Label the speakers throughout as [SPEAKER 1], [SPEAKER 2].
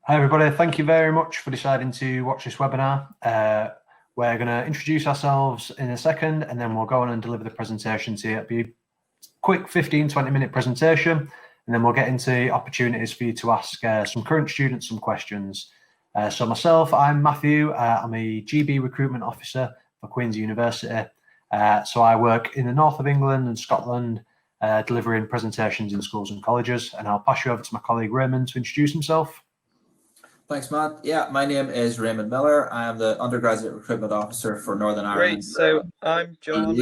[SPEAKER 1] Hi everybody, thank you very much for deciding to watch this webinar. We're going to introduce ourselves in a second and then we'll go on and deliver the presentation to you. It'll be a quick 15-20 minute presentation and then we'll get into opportunities for you to ask some current students some questions. So myself, I'm Matthew, I'm a GB recruitment officer for Queen's University. So I work in the north of England and Scotland delivering presentations in schools and colleges, and I'll pass you over to my colleague Raymond to introduce himself.
[SPEAKER 2] Thanks, Matt. Yeah, my name is Raymond Miller. I am the undergraduate recruitment officer for Northern Ireland.
[SPEAKER 3] Great. So I'm John.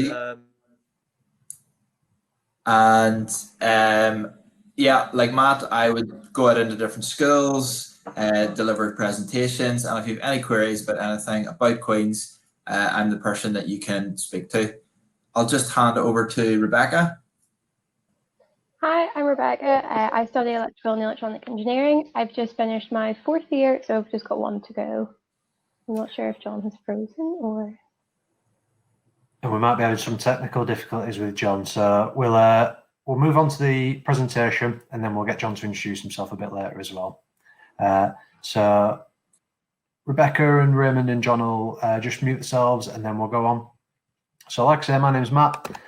[SPEAKER 2] Yeah, like Matt, I would go out into different schools, deliver presentations, and if you have any queries about anything about Queen's, I'm the person that you can speak to. I'll just hand over to Rebecca.
[SPEAKER 4] Hi, I'm Rebecca. I study electrical and electronic engineering. I've just finished my 4th year, so I've just got one to go. I'm not sure if John has frozen or...
[SPEAKER 1] And we might be having some technical difficulties with John, so we'll move on to the presentation and then we'll get John to introduce himself a bit later as well. So Rebecca and Raymond and John will just mute themselves and then we'll go on. So like I say, my name's Matt.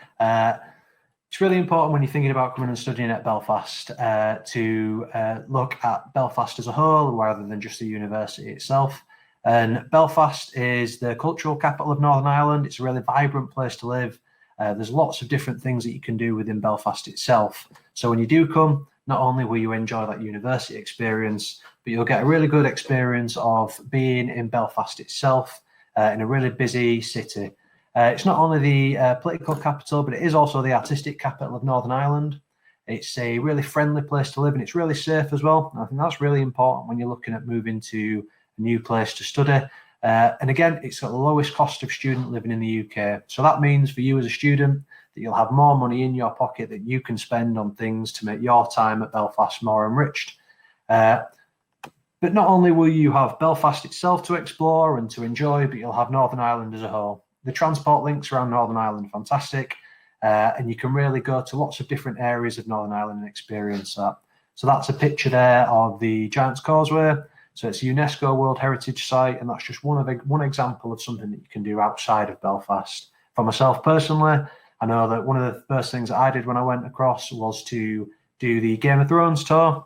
[SPEAKER 1] It's really important when you're thinking about coming and studying at Belfast to look at Belfast as a whole rather than just the university itself. And Belfast is the cultural capital of Northern Ireland. It's a really vibrant place to live. There's lots of different things that you can do within Belfast itself. So when you do come, not only will you enjoy that university experience, but you'll get a really good experience of being in Belfast itself in a really busy city. It's not only the political capital, but it is also the artistic capital of Northern Ireland. It's a really friendly place to live and it's really safe as well. And I think that's really important when you're looking at moving to a new place to study. And again, it's got the lowest cost of student living in the UK. So that means for you as a student that you'll have more money in your pocket that you can spend on things to make your time at Belfast more enriched. But not only will you have Belfast itself to explore and to enjoy, but you'll have Northern Ireland as a whole. The transport links around Northern Ireland are fantastic, and you can really go to lots of different areas of Northern Ireland and experience that. So that's a picture there of the Giant's Causeway. So it's a UNESCO World Heritage Site, and that's just one example of something that you can do outside of Belfast. For myself personally, I know that one of the first things that I did when I went across was to do the Game of Thrones tour.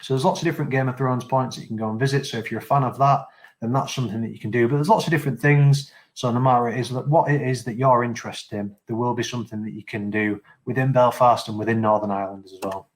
[SPEAKER 1] So there's lots of different Game of Thrones points that you can go and visit. So if you're a fan of that, then that's something that you can do. But there's lots of different things. So no matter what it is that you're interested in, there will be something that you can do within Belfast and within Northern Ireland as well.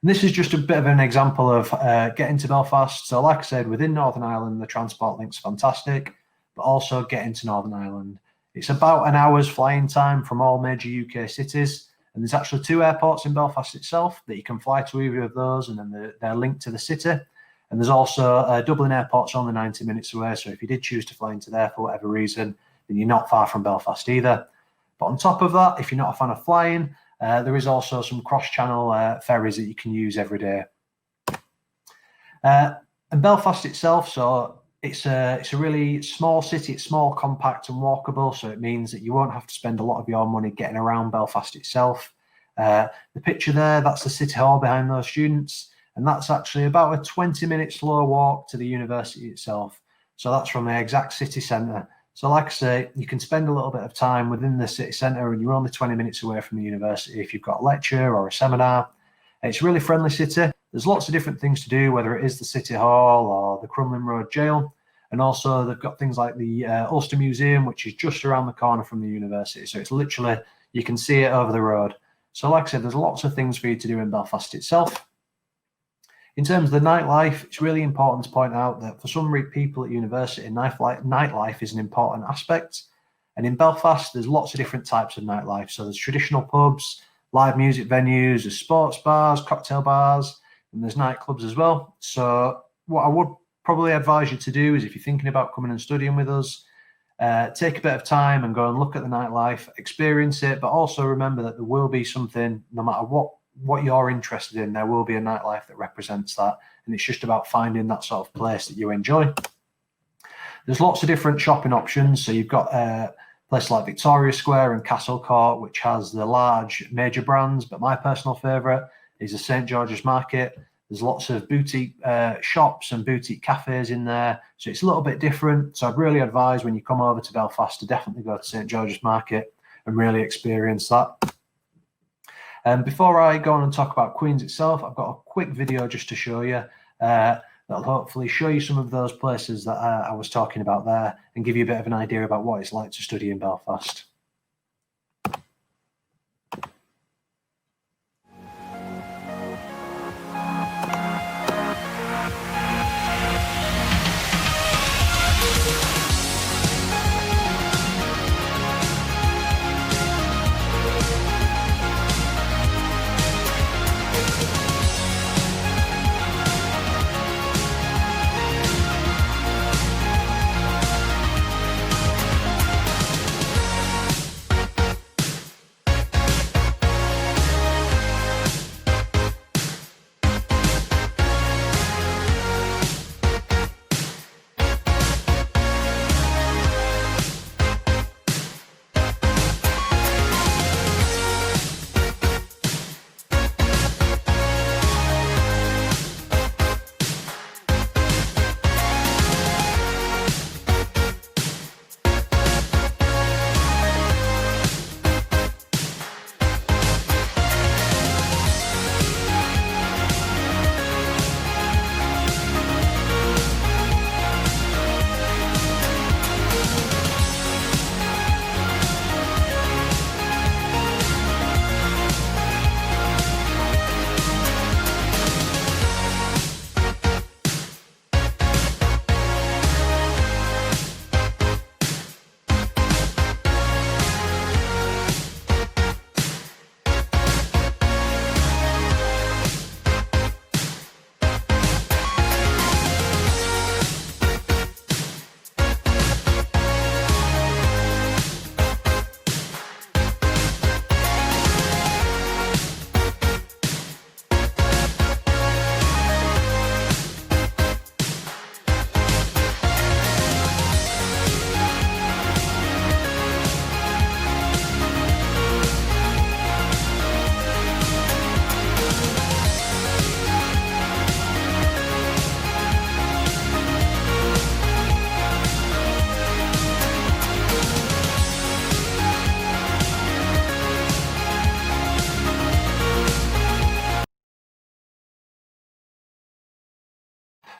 [SPEAKER 1] And this is just a bit of an example of getting to Belfast. So like I said, within Northern Ireland, the transport link's fantastic, but also getting to Northern Ireland. It's about an hour's flying time from all major UK cities. And there's actually 2 airports in Belfast itself that you can fly to either of those, and then they're linked to the city. And there's also Dublin Airport's only 90 minutes away. So if you did choose to fly into there for whatever reason, then you're not far from Belfast either. But on top of that, if you're not a fan of flying, there is also some cross-channel ferries that you can use every day. And Belfast itself, so it's a really small city. It's small, compact and walkable. So it means that you won't have to spend a lot of your money getting around Belfast itself. The picture there, that's the City Hall behind those students. And that's actually about a 20-minute slow walk to the university itself. So that's from the exact city centre. So like I say, you can spend a little bit of time within the city centre and you're only 20 minutes away from the university if you've got a lecture or a seminar. It's a really friendly city. There's lots of different things to do, whether it is the City Hall or the Crumlin Road Jail. And also they've got things like the Ulster Museum, which is just around the corner from the university. So it's literally, you can see it over the road. So like I said, there's lots of things for you to do in Belfast itself. In terms of the nightlife, it's really important to point out that for some people at university, nightlife is an important aspect. And in Belfast, there's lots of different types of nightlife. So there's traditional pubs, live music venues, there's sports bars, cocktail bars, and there's nightclubs as well. So what I would probably advise you to do is if you're thinking about coming and studying with us, take a bit of time and go and look at the nightlife, experience it, but also remember that there will be something, no matter what you're interested in, there will be a nightlife that represents that, and it's just about finding that sort of place that you enjoy. There's lots of different shopping options. So you've got places like Victoria Square and Castle Court, which has the large major brands, but my personal favourite is the St George's Market. There's lots of boutique shops and boutique cafes in there, so it's a little bit different. So I'd really advise when you come over to Belfast to definitely go to St George's Market and really experience that. Before I go on and talk about Queen's itself, I've got a quick video just to show you that'll hopefully show you some of those places that I was talking about there and give you a bit of an idea about what it's like to study in Belfast.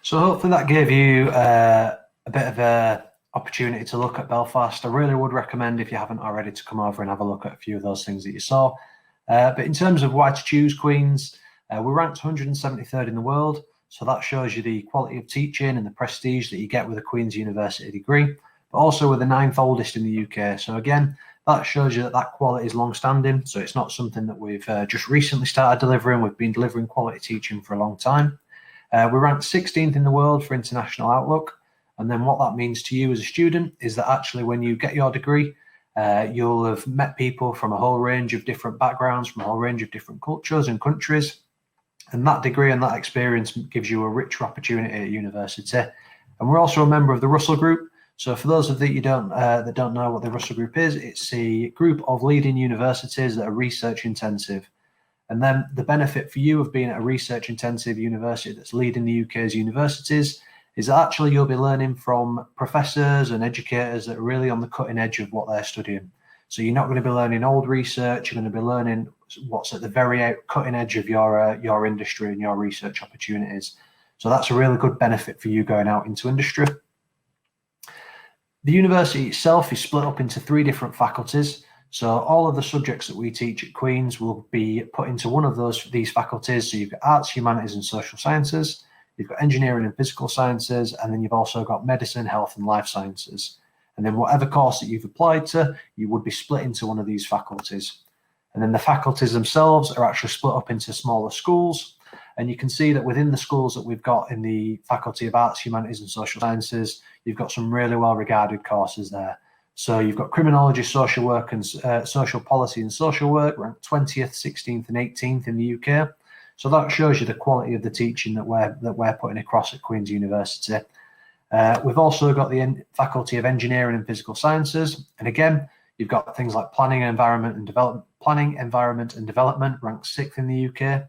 [SPEAKER 1] So hopefully that gave you a bit of an opportunity to look at Belfast. I really would recommend, if you haven't already, to come over and have a look at a few of those things that you saw. But in terms of why to choose Queen's, we're ranked 173rd in the world. So that shows you the quality of teaching and the prestige that you get with a Queen's University degree, but also we're the 9th oldest in the UK. So again, that shows you that that quality is long-standing. So it's not something that we've just recently started delivering. We've been delivering quality teaching for a long time. We're ranked 16th in the world for International Outlook. And then what that means to you as a student is that actually when you get your degree, you'll have met people from a whole range of different backgrounds, from a whole range of different cultures and countries. And that degree and that experience gives you a richer opportunity at university. And we're also a member of the Russell Group. So for those of you that don't know what the Russell Group is, it's a group of leading universities that are research intensive. And then the benefit for you of being at a research intensive university that's leading the UK's universities is that actually you'll be learning from professors and educators that are really on the cutting edge of what they're studying. So you're not going to be learning old research, you're going to be learning what's at the very cutting edge of your industry and your research opportunities. So that's a really good benefit for you going out into industry. The university itself is split up into 3 different faculties. So all of the subjects that we teach at Queen's will be put into one of these faculties. So you've got arts, humanities and social sciences, you've got engineering and physical sciences, and then you've also got medicine, health and life sciences. And then whatever course that you've applied to, you would be split into one of these faculties. And then the faculties themselves are actually split up into smaller schools. And you can see that within the schools that we've got in the Faculty of Arts, Humanities and Social Sciences, you've got some really well-regarded courses there. So you've got criminology, social work and social policy and social work, ranked 20th, 16th and 18th in the UK. So that shows you the quality of the teaching that we're putting across at Queen's University. We've also got the Faculty of Engineering and Physical Sciences. And again, you've got things like Planning, Environment and Development, ranked 6th in the UK.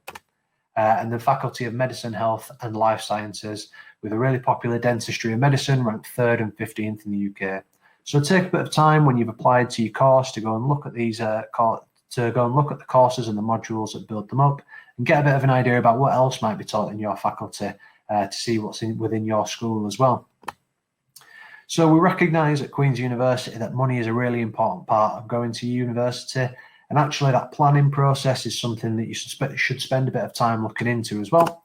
[SPEAKER 1] and the Faculty of Medicine, Health and Life Sciences, with a really popular dentistry and medicine ranked 3rd and 15th in the UK. So take a bit of time when you've applied to your course to go and look at these the courses and the modules that build them up, and get a bit of an idea about what else might be taught in your faculty to see what's within your school as well. So we recognise at Queen's University that money is a really important part of going to university, and actually that planning process is something that you should spend a bit of time looking into as well.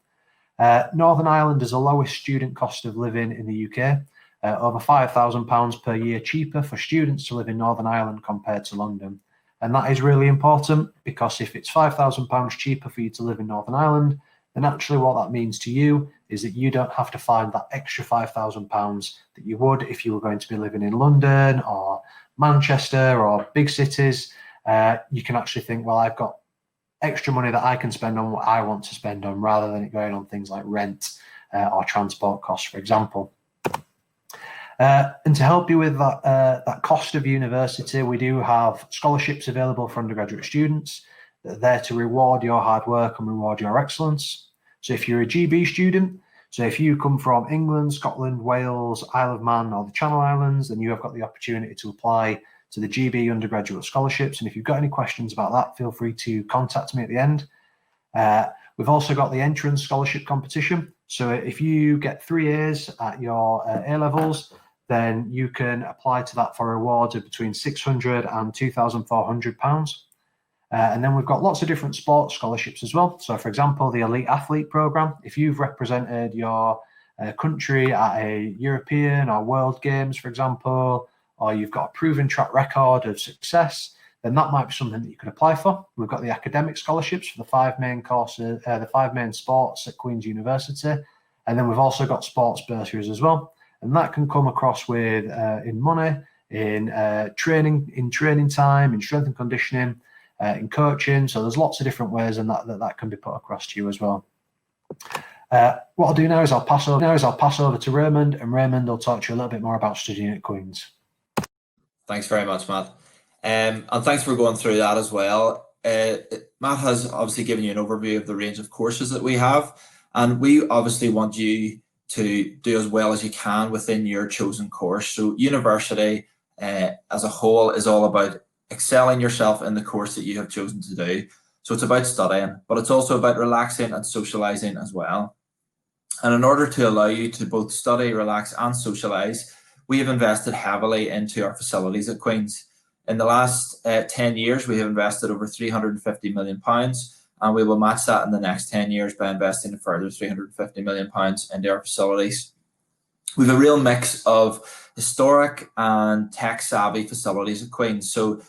[SPEAKER 1] Northern Ireland is the lowest student cost of living in the UK, over £5,000 per year cheaper for students to live in Northern Ireland compared to London. And that is really important, because if it's £5,000 cheaper for you to live in Northern Ireland, then actually what that means to you is that you don't have to find that extra £5,000 that you would if you were going to be living in London or Manchester or big cities. You can actually think, well, I've got extra money that I can spend on what I want to spend on, rather than it going on things like rent or transport costs, for example. And to help you with that cost of university, we do have scholarships available for undergraduate students that are there to reward your hard work and reward your excellence. So if you're a GB student, so if you come from England, Scotland, Wales, Isle of Man or the Channel Islands, then you have got the opportunity to apply to the GB undergraduate scholarships. And if you've got any questions about that, feel free to contact me at the end. We've also got the entrance scholarship competition. So if you get 3 A's at your A-levels, then you can apply to that for rewards of between £600 and £2,400. And then we've got lots of different sports scholarships as well. So for example, the Elite Athlete Programme, if you've represented your country at a European or World Games, for example, or you've got a proven track record of success, then that might be something that you could apply for. We've got the academic scholarships for the 5 main courses, the 5 main sports at Queen's University. And then we've also got sports bursaries as well. And that can come across with in money, in training time, in strength and conditioning, in coaching. So there's lots of different ways, and that can be put across to you as well. What I'll do now is I'll pass over to Raymond, and Raymond will talk to you a little bit more about studying at Queen's.
[SPEAKER 2] Thanks very much, Matt. And thanks for going through that as well. Matt has obviously given you an overview of the range of courses that we have, and we obviously want you to do as well as you can within your chosen course. So university as a whole is all about excelling yourself in the course that you have chosen to do. So it's about studying, but it's also about relaxing and socializing as well. And in order to allow you to both study, relax and socialize, we have invested heavily into our facilities at Queen's. In the last 10 years, we have invested over £350 million, and we will match that in the next 10 years by investing a further £350 million into our facilities. We have a real mix of historic and tech-savvy facilities at Queen's. So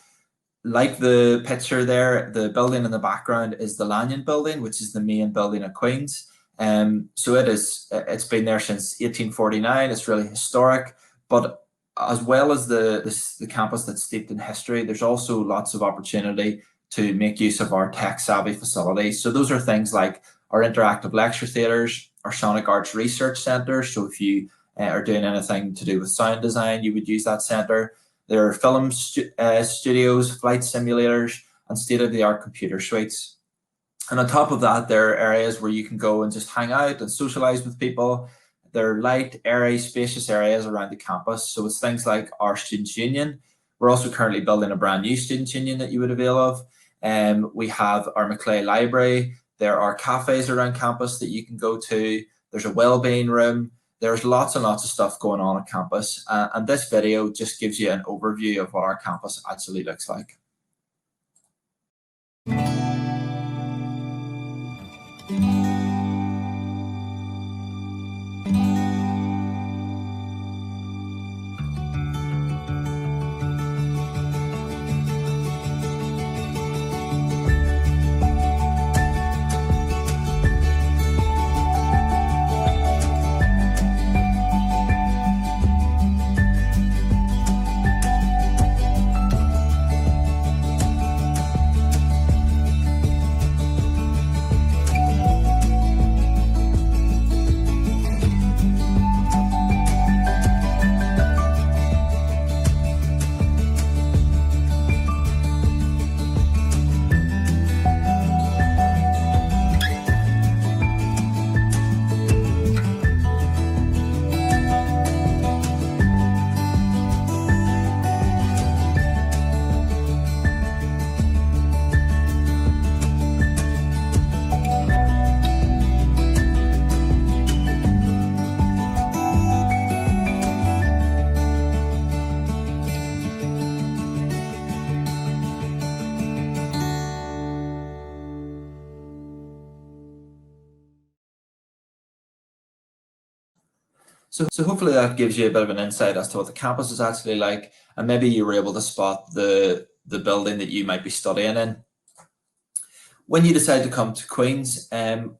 [SPEAKER 2] like the picture there, the building in the background is the Lanyon building, which is the main building at Queen's. So it's been there since 1849. It's really historic, but as well as the campus that's steeped in history, there's also lots of opportunity to make use of our tech-savvy facilities. So those are things like our interactive lecture theatres, our Sonic Arts Research Centre. So if you are doing anything to do with sound design, you would use that centre. There are film studios, flight simulators, and state-of-the-art computer suites. And on top of that, there are areas where you can go and just hang out and socialise with people. There are light, airy, spacious areas around the campus. So it's things like our Students' Union. We're also currently building a brand new Students' Union that you would avail of. We have our Maclay Library. There are cafes around campus that you can go to. There's a wellbeing room. There's lots and lots of stuff going on at campus. And this video just gives you an overview of what our campus actually looks like. So hopefully that gives you a bit of an insight as to what the campus is actually like, and maybe you were able to spot the building that you might be studying in. When you decide to come to Queen's,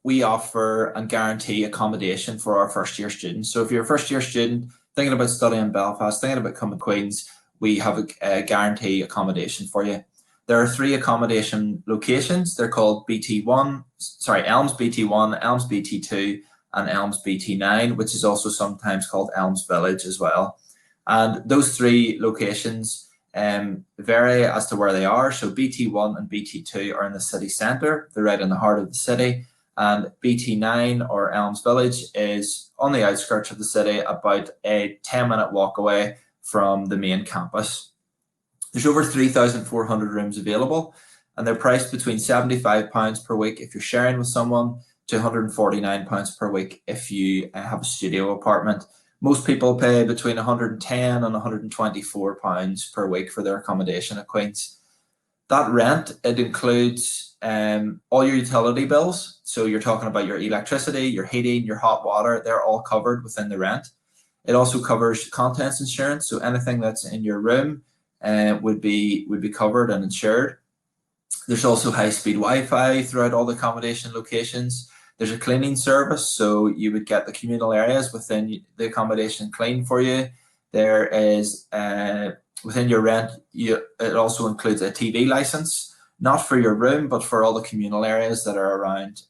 [SPEAKER 2] we offer and guarantee accommodation for our first year students. So if you're a first year student thinking about studying in Belfast, thinking about coming to Queen's, we have a guarantee accommodation for you. There are 3 accommodation locations. They're called Elms BT1, Elms BT2, and Elms BT9, which is also sometimes called Elms Village as well. And those 3 locations vary as to where they are. So BT1 and BT2 are in the city centre. They're right in the heart of the city. And BT9 or Elms Village is on the outskirts of the city, about a 10-minute walk away from the main campus. There's over 3,400 rooms available, and they're priced between £75 per week if you're sharing with someone to £149 per week if you have a studio apartment. Most people pay between £110 and £124 per week for their accommodation at Queen's. That rent, it includes all your utility bills. So you're talking about your electricity, your heating, your hot water, they're all covered within the rent. It also covers contents insurance, so anything that's in your room would be covered and insured. There's also high-speed Wi-Fi throughout all the accommodation locations. There's a cleaning service, so you would get the communal areas within the accommodation cleaned for you. There is, within your rent, it also includes a TV license, not for your room, but for all the communal areas that are around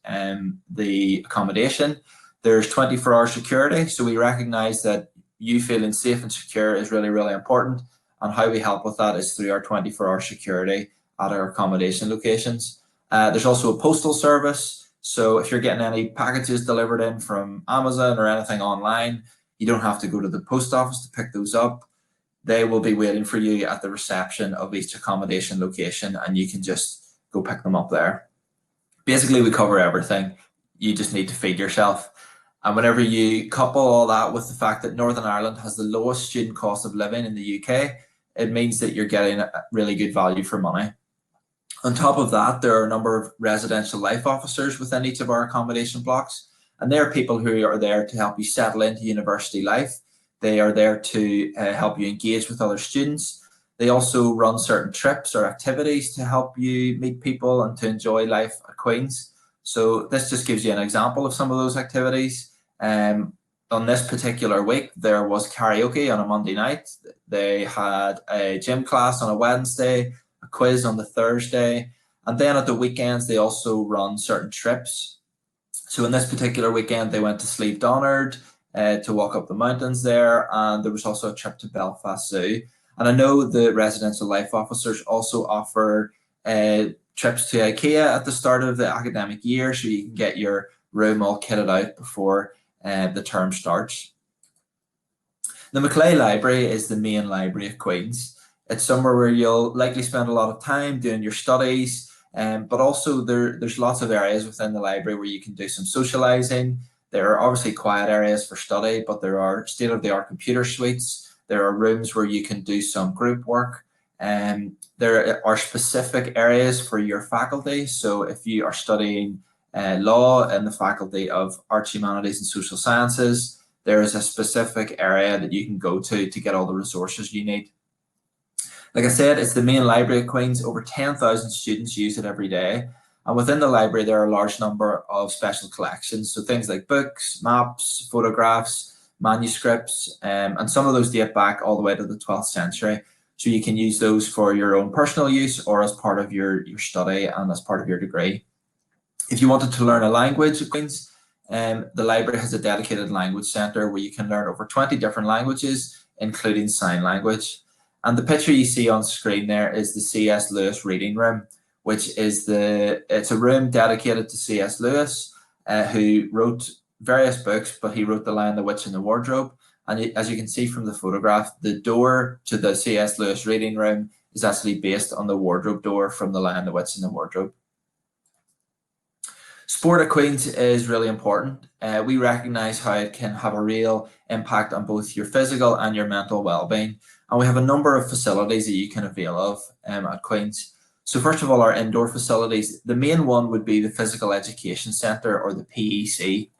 [SPEAKER 2] the accommodation. There's 24-hour security, so we recognise that you feeling safe and secure is really, really important. And how we help with that is through our 24-hour security at our accommodation locations. There's also a postal service. So if you're getting any packages delivered in from Amazon or anything online, you don't have to go to the post office to pick those up. They will be waiting for you at the reception of each accommodation location, and you can just go pick them up there. Basically, we cover everything. You just need to feed yourself. And whenever you couple all that with the fact that Northern Ireland has the lowest student cost of living in the UK, it means that you're getting a really good value for money. On top of that, there are a number of residential life officers within each of our accommodation blocks, and they're people who are there to help you settle into university life. They are there to help you engage with other students. They also run certain trips or activities to help you meet people and to enjoy life at Queen's. So this just gives you an example of some of those activities. On this particular week, there was karaoke on a Monday night. They had a gym class on a Wednesday, a quiz on the Thursday, and then at the weekends, they also run certain trips. So in this particular weekend, they went to Slieve Donard to walk up the mountains there, and there was also a trip to Belfast Zoo. And I know the residential life officers also offer trips to IKEA at the start of the academic year, so you can get your room all kitted out before the term starts. The Maclay Library is the main library of Queen's. It's somewhere where you'll likely spend a lot of time doing your studies, but also there's lots of areas within the library where you can do some socialising. There are obviously quiet areas for study, but there are state-of-the-art computer suites. There are rooms where you can do some group work. There are specific areas for your faculty. So if you are studying law in the Faculty of Arts, Humanities and Social Sciences, there is a specific area that you can go to get all the resources you need. Like I said, it's the main library at Queen's. Over 10,000 students use it every day. And within the library, there are a large number of special collections. So things like books, maps, photographs, manuscripts, and some of those date back all the way to the 12th century. So you can use those for your own personal use or as part of your study and as part of your degree. If you wanted to learn a language at Queen's, the library has a dedicated language centre where you can learn over 20 different languages, including sign language. And the picture you see on screen there is the C.S. Lewis reading room, which is it's a room dedicated to C.S. Lewis, who wrote various books, but he wrote The Lion, the Witch and the Wardrobe. And as you can see from the photograph, the door to the C.S. Lewis reading room is actually based on the wardrobe door from The Lion, the Witch and the Wardrobe. Sport at Queen's is really important. We recognise how it can have a real impact on both your physical and your mental well-being. And we have a number of facilities that you can avail of at Queen's. So first of all, our indoor facilities, the main one would be the Physical Education Centre, or the PEC.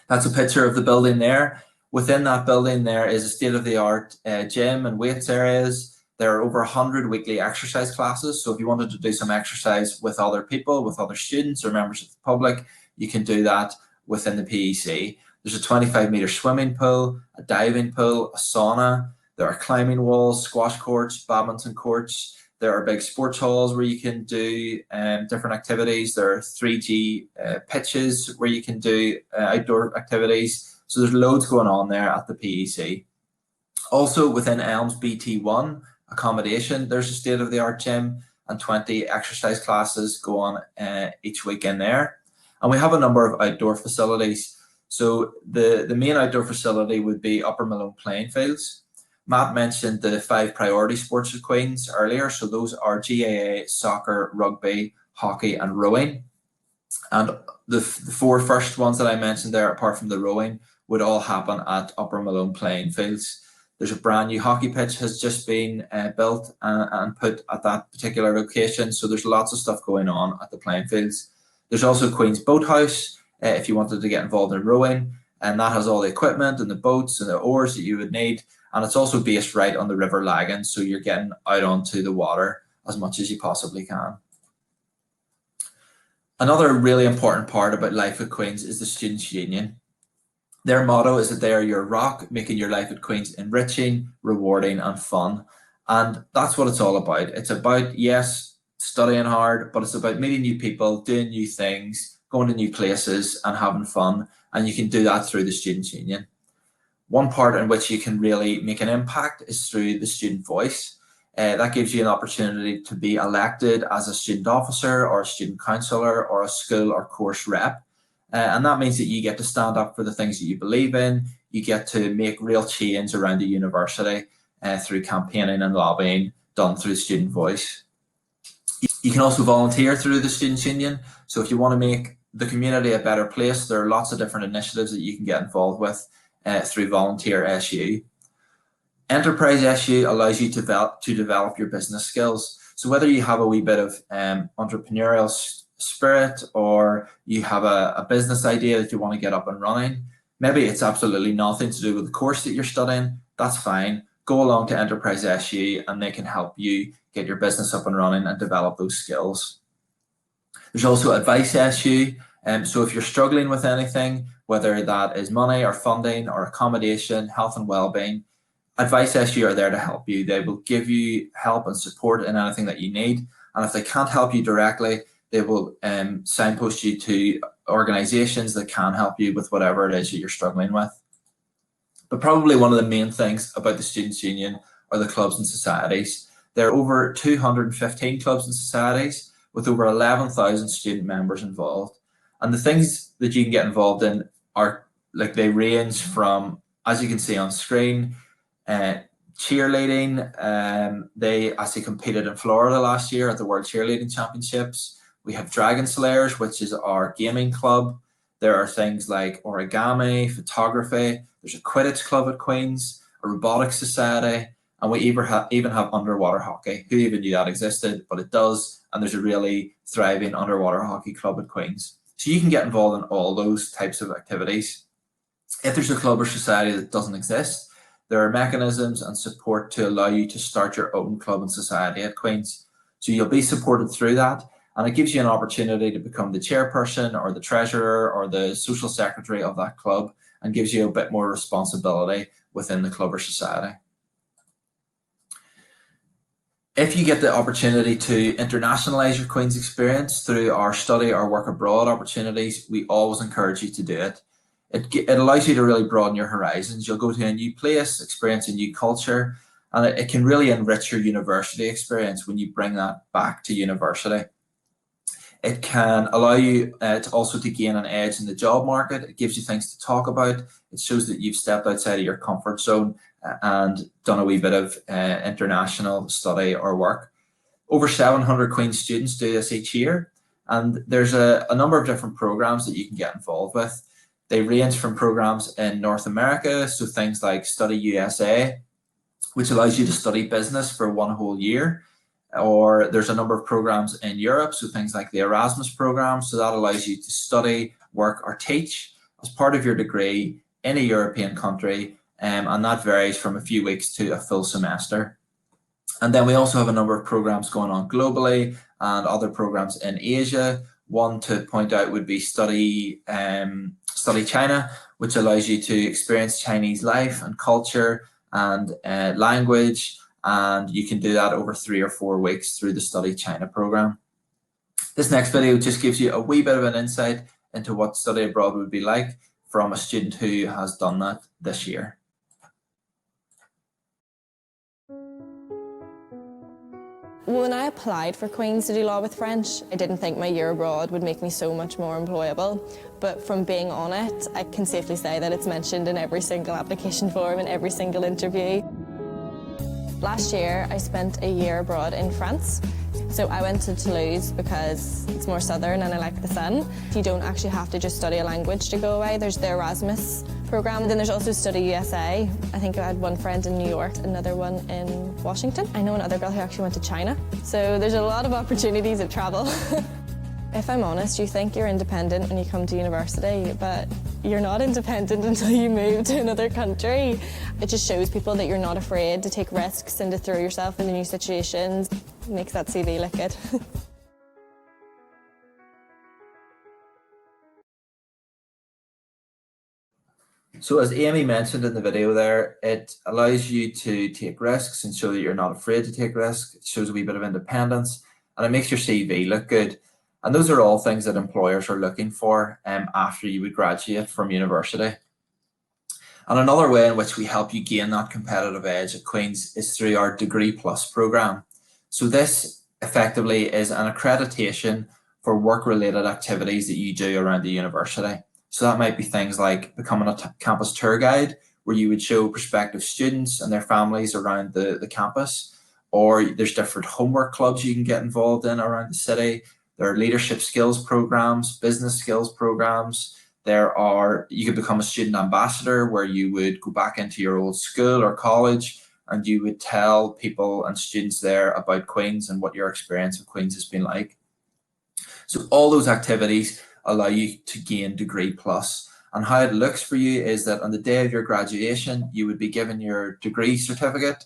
[SPEAKER 2] That's a picture of the building there. Within that building, there is a state-of-the-art gym and weights areas. There are over 100 weekly exercise classes. So if you wanted to do some exercise with other people, with other students or members of the public, you can do that within the PEC. There's a 25-meter swimming pool, a diving pool, a sauna. There are climbing walls, squash courts, badminton courts. There are big sports halls where you can do different activities. There are 3G pitches where you can do outdoor activities. So there's loads going on there at the PEC. Also within Elms BT1 accommodation, there's a state-of-the-art gym and 20 exercise classes go on each week in there. And we have a number of outdoor facilities. So the main outdoor facility would be Upper Malone playing fields. Matt mentioned the 5 priority sports of Queen's earlier. So those are GAA, soccer, rugby, hockey and rowing. And the 4 first ones that I mentioned there, apart from the rowing, would all happen at Upper Malone playing fields. There's a brand new hockey pitch has just been built and put at that particular location. So there's lots of stuff going on at the playing fields. There's also Queen's Boathouse if you wanted to get involved in rowing, and that has all the equipment and the boats and the oars that you would need. And it's also based right on the River Lagan, so you're getting out onto the water as much as you possibly can. Another really important part about life at Queen's is the Students' Union. Their motto is that they are your rock, making your life at Queen's enriching, rewarding and fun. And that's what it's all about. It's about, yes, studying hard, but it's about meeting new people, doing new things, going to new places and having fun. And you can do that through the Students' Union. One part in which you can really make an impact is through the student voice. That gives you an opportunity to be elected as a student officer or a student councillor or a school or course rep. And that means that you get to stand up for the things that you believe in. You get to make real change around the university through campaigning and lobbying done through student voice. You can also volunteer through the Students' Union. So if you want to make the community a better place, there are lots of different initiatives that you can get involved with through Volunteer SU. Enterprise SU allows you to develop your business skills. So whether you have a wee bit of entrepreneurial spirit or you have a business idea that you want to get up and running, maybe it's absolutely nothing to do with the course that you're studying, that's fine. Go along to Enterprise SU and they can help you get your business up and running and develop those skills. There's also Advice SU. So if you're struggling with anything, whether that is money or funding or accommodation, health and well-being, Advice SU are there to help you. They will give you help and support in anything that you need. And if they can't help you directly, they will signpost you to organisations that can help you with whatever it is that you're struggling with. But probably one of the main things about the Students' Union are the clubs and societies. There are over 215 clubs and societies with over 11,000 student members involved. And the things that you can get involved in are, like, they range from, as you can see on screen, cheerleading. They actually competed in Florida last year at the World Cheerleading Championships. We have Dragon Slayers, which is our gaming club. There are things like origami, photography. There's a Quidditch club at Queen's, a robotics society, and we even have underwater hockey. Who even knew that existed? But it does, and there's a really thriving underwater hockey club at Queen's. So you can get involved in all those types of activities. If there's a club or society that doesn't exist, there are mechanisms and support to allow you to start your own club and society at Queen's. So you'll be supported through that, and it gives you an opportunity to become the chairperson or the treasurer or the social secretary of that club, and gives you a bit more responsibility within the club or society. If you get the opportunity to internationalise your Queen's experience through our study or work abroad opportunities, we always encourage you to do it. It allows you to really broaden your horizons. You'll go to a new place, experience a new culture, and it can really enrich your university experience when you bring that back to university. It can allow you to gain an edge in the job market. It gives you things to talk about. It shows that you've stepped outside of your comfort zone and done a wee bit of international study or work. Over 700 Queen's students do this each year, and there's a number of different programs that you can get involved with. They range from programs in North America, so things like Study USA, which allows you to study business for one whole year. Or there's a number of programs in Europe, so things like the Erasmus program, so that allows you to study, work or teach as part of your degree in a European country, and that varies from a few weeks to a full semester. And then we also have a number of programs going on globally and other programs in Asia. One to point out would be Study China, which allows you to experience Chinese life and culture and language, and you can do that over 3 or 4 weeks through the Study China program. This next video just gives you a wee bit of an insight into what study abroad would be like from a student who has done that this year.
[SPEAKER 5] When I applied for Queen's to do law with French, I didn't think my year abroad would make me so much more employable. But from being on it, I can safely say that it's mentioned in every single application form and every single interview. Last year, I spent a year abroad in France. So I went to Toulouse because it's more southern and I like the sun. You don't actually have to just study a language to go away. There's the Erasmus program. And then there's also Study USA. I think I had one friend in New York, another one in Washington. I know another girl who actually went to China. So there's a lot of opportunities of travel. If I'm honest, you think you're independent when you come to university, but you're not independent until you move to another country. It just shows people that you're not afraid to take risks and to throw yourself into new situations. It makes that CV look good.
[SPEAKER 2] So as Amy mentioned in the video there, it allows you to take risks and show that you're not afraid to take risks. It shows a wee bit of independence and it makes your CV look good. And those are all things that employers are looking for after you would graduate from university. And another way in which we help you gain that competitive edge at Queen's is through our Degree Plus program. So this effectively is an accreditation for work-related activities that you do around the university. So that might be things like becoming a campus tour guide, where you would show prospective students and their families around the campus, or there's different homework clubs you can get involved in around the city. There are leadership skills programs, business skills programs. You could become a student ambassador, where you would go back into your old school or college and you would tell people and students there about Queen's and what your experience of Queen's has been like. So all those activities allow you to gain Degree Plus. And how it looks for you is that on the day of your graduation, you would be given your degree certificate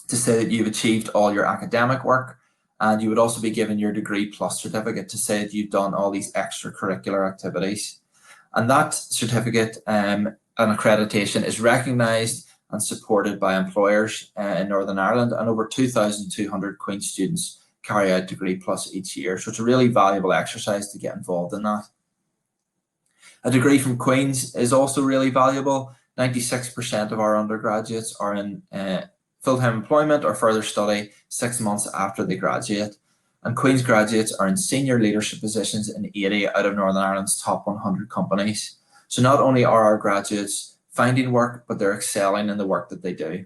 [SPEAKER 2] to say that you've achieved all your academic work. And you would also be given your Degree Plus certificate to say that you've done all these extracurricular activities. And that certificate and accreditation is recognised and supported by employers in Northern Ireland, and over 2,200 Queen's students carry out Degree Plus each year. So it's a really valuable exercise to get involved in that. A degree from Queen's is also really valuable. 96% of our undergraduates are in full-time employment or further study 6 months after they graduate. And Queen's graduates are in senior leadership positions in 80 out of Northern Ireland's top 100 companies. So not only are our graduates finding work, but they're excelling in the work that they do.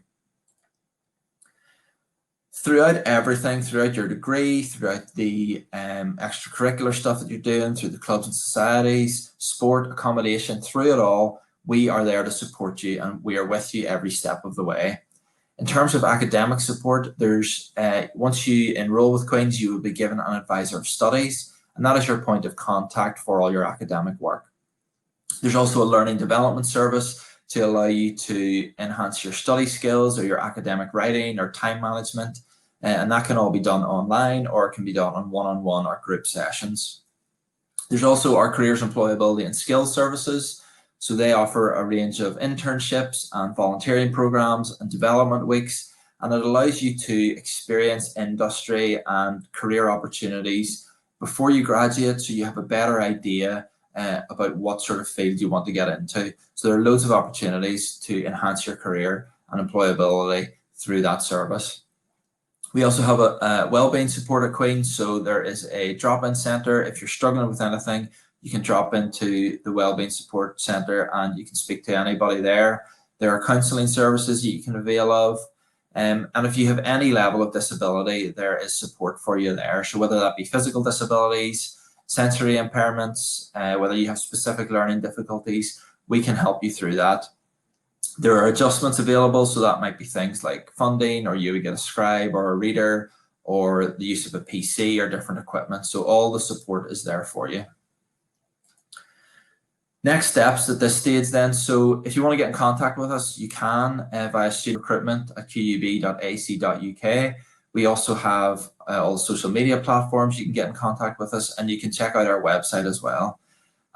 [SPEAKER 2] Throughout everything, throughout your degree, throughout the extracurricular stuff that you're doing, through the clubs and societies, sport, accommodation, through it all, we are there to support you and we are with you every step of the way. In terms of academic support, there's once you enroll with Queen's, you will be given an advisor of studies, and that is your point of contact for all your academic work. There's also a learning development service to allow you to enhance your study skills or your academic writing or time management, and that can all be done online or it can be done on one-on-one or group sessions. There's also our careers, employability and skills services. So they offer a range of internships and volunteering programs and development weeks, and it allows you to experience industry and career opportunities before you graduate, so you have a better idea about what sort of field you want to get into. So there are loads of opportunities to enhance your career and employability through that service. We also have a wellbeing support at Queen's, so there is a drop-in centre. If you're struggling with anything, you can drop into the Wellbeing Support Centre and you can speak to anybody there. There are counselling services you can avail of. And if you have any level of disability, there is support for you there. So whether that be physical disabilities, sensory impairments, whether you have specific learning difficulties, we can help you through that. There are adjustments available, so that might be things like funding, or you would get a scribe or a reader, or the use of a PC or different equipment. So all the support is there for you. Next steps at this stage then, so if you want to get in contact with us, you can via studentrecruitment@qub.ac.uk. We also have all the social media platforms you can get in contact with us, and you can check out our website as well.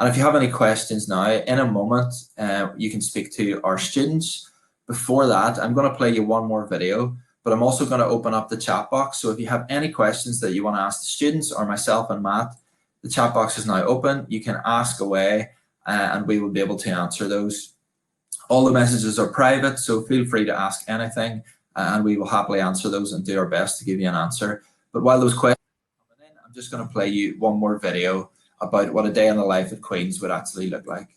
[SPEAKER 2] And if you have any questions now, in a moment, you can speak to our students. Before that, I'm going to play you one more video, but I'm also going to open up the chat box. So if you have any questions that you want to ask the students or myself and Matt, the chat box is now open. You can ask away, and we will be able to answer those. All the messages are private, so feel free to ask anything, and we will happily answer those and do our best to give you an answer. But while those questions are coming in, I'm just going to play you one more video about what a day in the life at Queen's would actually look like.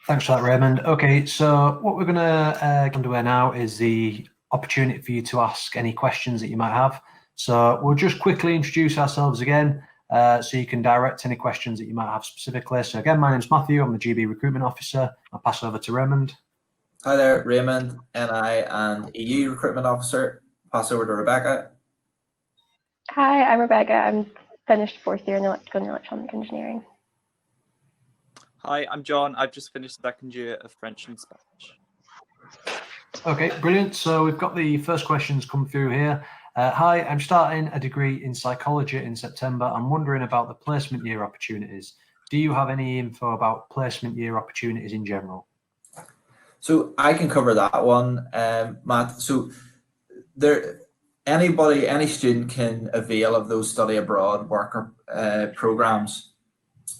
[SPEAKER 1] Thanks for that, Raymond. Okay, so what we're going to get underway now is the opportunity for you to ask any questions that you might have. So we'll just quickly introduce ourselves again, so you can direct any questions that you might have specifically. So again, my name's Matthew. I'm the GB Recruitment Officer. I'll pass over to Raymond.
[SPEAKER 2] Hi there, Raymond, NI and EU Recruitment Officer. Pass over to Rebecca.
[SPEAKER 4] Hi, I'm Rebecca. I'm finished 4th year in electrical and electronic engineering.
[SPEAKER 3] Hi, I'm John. I've just finished 2nd year of French and Spanish.
[SPEAKER 1] Okay, brilliant. So we've got the first questions come through here. Hi, I'm starting a degree in psychology in September. I'm wondering about the placement year opportunities. Do you have any info about placement year opportunities in general?
[SPEAKER 2] So I can cover that one, Matt. So any student can avail of those study abroad worker programs.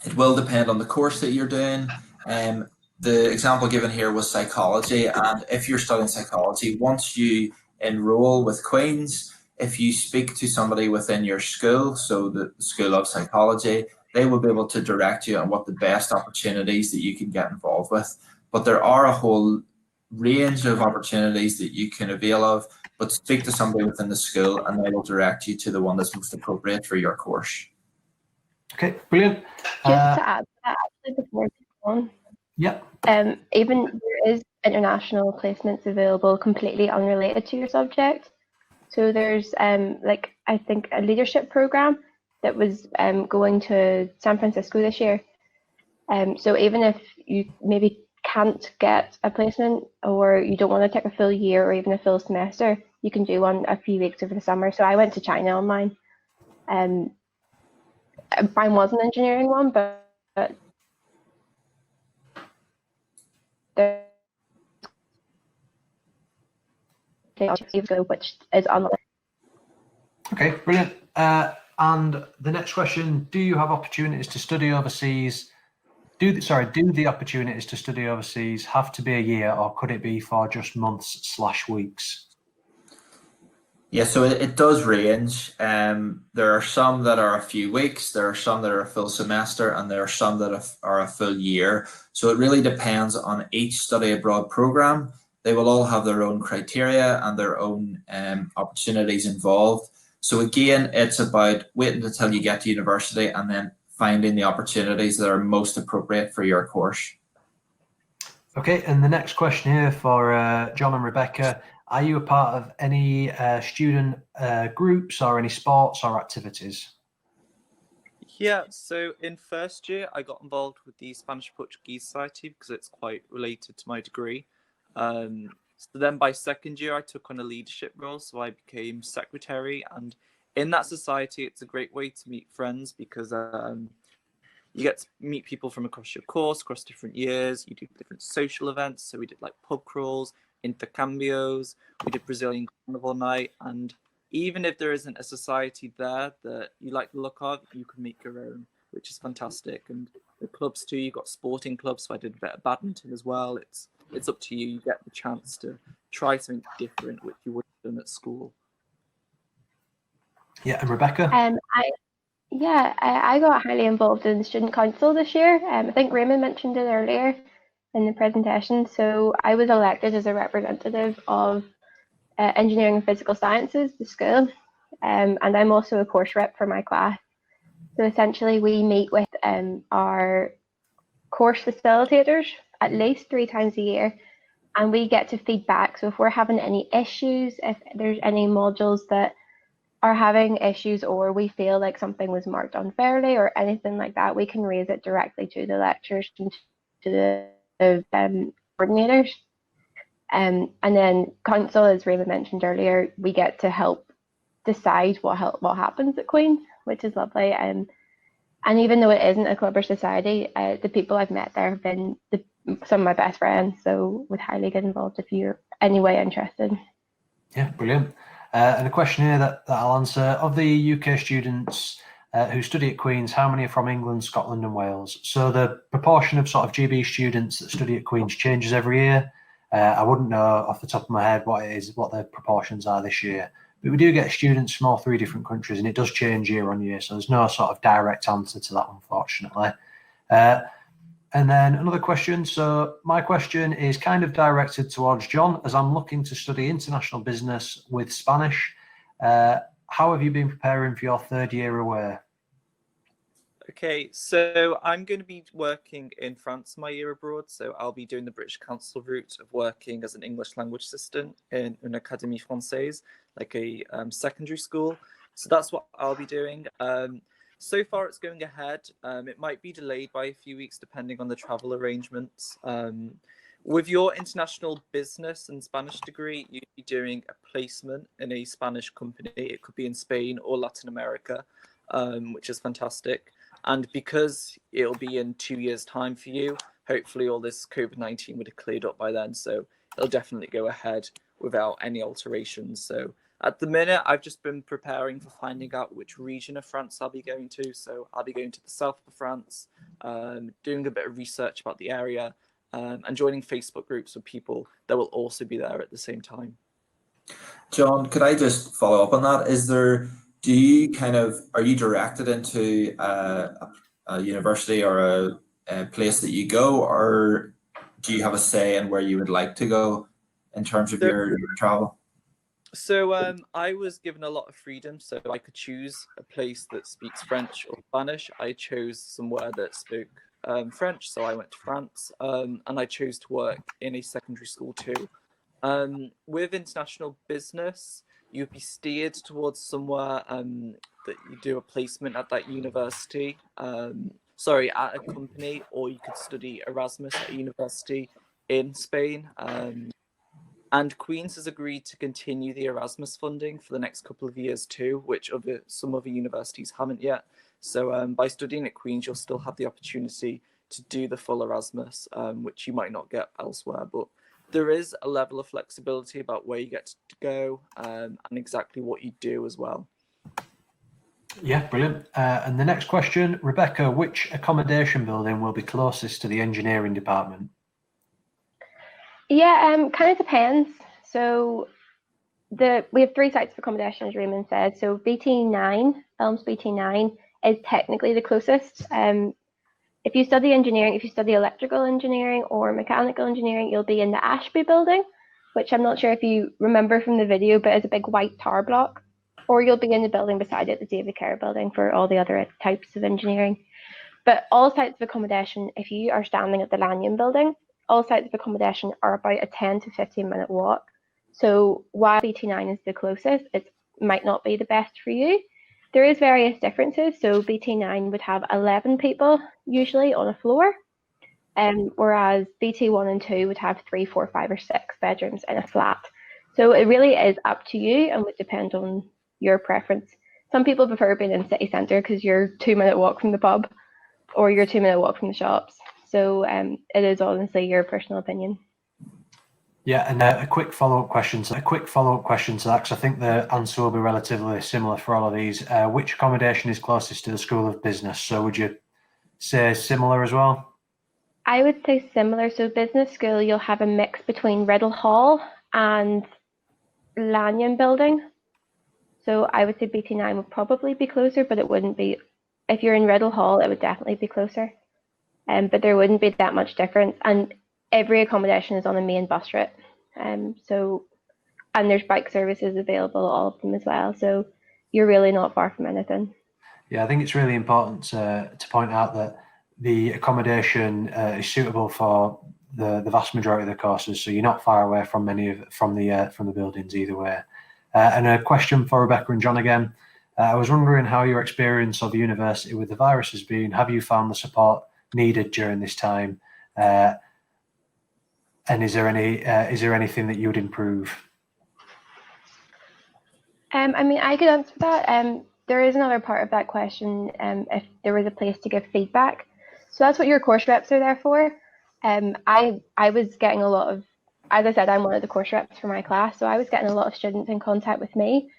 [SPEAKER 2] It will depend on the course that you're doing. The example given here was psychology, and if you're studying psychology, once you enroll with Queen's, if you speak to somebody within your school, so the School of Psychology, they will be able to direct you on what the best opportunities that you can get involved with. But there are a whole range of opportunities that you can avail of, but speak to somebody within the school and they will direct you to the one that's most appropriate for your course.
[SPEAKER 1] Okay, brilliant.
[SPEAKER 4] Just to add to that, actually, before we go on,
[SPEAKER 1] Yep.
[SPEAKER 4] Even there is international placements available completely unrelated to your subject. So there's like I think a leadership program that was going to San Francisco this year. So even if you maybe can't get a placement or you don't want to take a full year or even a full semester, you can do one a few weeks over the summer. So I went to China on mine. Mine was an engineering one, but there which is online.
[SPEAKER 1] Okay, brilliant. And the next question: do you have opportunities to study overseas? Do the opportunities to study overseas have to be a year, or could it be for just months/weeks?
[SPEAKER 2] Yeah, so it does range. There are some that are a few weeks, there are some that are a full semester, and there are some that are a full year. So it really depends on each study abroad program. They will all have their own criteria and their own opportunities involved. So again, it's about waiting until you get to university and then finding the opportunities that are most appropriate for your course.
[SPEAKER 1] Okay, and the next question here for John and Rebecca: are you a part of any student groups or any sports or activities?
[SPEAKER 3] Yeah, so in first year, I got involved with the Spanish Portuguese Society because it's quite related to my degree. So then by second year, I took on a leadership role, so I became secretary. And in that society, it's a great way to meet friends because you get to meet people from across your course, across different years. You do different social events. So we did like pub crawls, intercambios, we did Brazilian Carnival night. And even if there isn't a society there that you like the look of, you can make your own, which is fantastic. And the clubs too, you've got sporting clubs, so I did a bit of badminton as well. It's up to you. You get the chance to try something different, which you wouldn't have done at school.
[SPEAKER 1] Yeah, and Rebecca?
[SPEAKER 4] I got highly involved in the student council this year. I think Raymond mentioned it earlier in the presentation. So I was elected as a representative of engineering and physical sciences, the school, and I'm also a course rep for my class. So essentially we meet with our course facilitators at least 3 times a year, and we get to feedback. So if we're having any issues, if there's any modules that are having issues or we feel like something was marked unfairly or anything like that, we can raise it directly to the lecturers and to the coordinators. And then council, as Raymond mentioned earlier, we get to help decide what happens at Queen's, which is lovely. And even though it isn't a club or society, the people I've met there have been some of my best friends. So would highly get involved if you're any way interested.
[SPEAKER 1] Yeah, brilliant. And a question here that I'll answer: of the UK students who study at Queen's, how many are from England, Scotland and Wales? So the proportion of sort of GB students that study at Queen's changes every year. I wouldn't know off the top of my head what the proportions are this year, but we do get students from all 3 different countries, and it does change year on year. So there's no sort of direct answer to that, unfortunately. And then another question. So my question is kind of directed towards John, as I'm looking to study international business with Spanish. How have you been preparing for your 3rd year away?
[SPEAKER 3] Okay, so I'm going to be working in France my year abroad. So I'll be doing the British Council route of working as an English language assistant in an Académie Française, like a secondary school. So that's what I'll be doing. So far, it's going ahead. It might be delayed by a few weeks depending on the travel arrangements. With your international business and Spanish degree, you'd be doing a placement in a Spanish company. It could be in Spain or Latin America, which is fantastic. And because it'll be in 2 years' time for you, hopefully all this COVID-19 would have cleared up by then. So it'll definitely go ahead without any alterations. So at the minute, I've just been preparing for finding out which region of France I'll be going to. So I'll be going to the south of France, doing a bit of research about the area, and joining Facebook groups with people that will also be there at the same time.
[SPEAKER 2] John, could I just follow up on that? Are you directed into a university or a place that you go, or do you have a say in where you would like to go in terms of your travel?
[SPEAKER 3] So I was given a lot of freedom, so I could choose a place that speaks French or Spanish. I chose somewhere that spoke French, so I went to France, and I chose to work in a secondary school too. With international business, you'd be steered towards somewhere that you do a placement at that university, at a company, or you could study Erasmus at a university in Spain. And Queen's has agreed to continue the Erasmus funding for the next couple of years too, which some other universities haven't yet. So by studying at Queen's, you'll still have the opportunity to do the full Erasmus, which you might not get elsewhere. But there is a level of flexibility about where you get to go and exactly what you do as well.
[SPEAKER 1] Yeah, brilliant. And the next question, Rebecca, which accommodation building will be closest to the engineering department?
[SPEAKER 4] Yeah, kind of depends. So we have 3 sites of accommodation, as Raymond said. So BT9, Elms BT9 is technically the closest. If you study engineering, if you study electrical engineering or mechanical engineering, you'll be in the Ashby building, which I'm not sure if you remember from the video, but it's a big white tower block. Or you'll be in the building beside it, the David Kerr building, for all the other types of engineering. But all sites of accommodation, if you are standing at the Lanyon building, all sites of accommodation are about a 10 to 15 minute walk. So while BT9 is the closest, it might not be the best for you. There is various differences. So BT9 would have 11 people usually on a floor, whereas BT1 and 2 would have 3, 4, 5, or 6 bedrooms in a flat. So it really is up to you and would depend on your preference. Some people prefer being in city centre because you're 2-minute walk from the pub or you're 2-minute walk from the shops. So it is honestly your personal opinion.
[SPEAKER 1] Yeah, and a quick follow-up question to that, because I think the answer will be relatively similar for all of these. Which accommodation is closest to the School of Business? So would you say similar as well?
[SPEAKER 4] I would say similar. So business school, you'll have a mix between Riddle Hall and Lanyon building. So I would say BT9 would probably be closer, but it wouldn't be. If you're in Riddle Hall, it would definitely be closer. But there wouldn't be that much difference. And every accommodation is on a main bus route. And there's bike services available, all of them as well. So you're really not far from anything.
[SPEAKER 1] Yeah, I think it's really important to point out that the accommodation is suitable for the vast majority of the courses. So you're not far away from from the buildings either way. And a question for Rebecca and John again. I was wondering how your experience of the university with the virus has been. Have you found the support needed during this time? And is there anything that you would improve?
[SPEAKER 4] I mean, I could answer that. There is another part of that question, if there was a place to give feedback. So that's what your course reps are there for. I was getting a lot of, as I said, I'm one of the course reps for my class, so I was getting a lot of students in contact with me,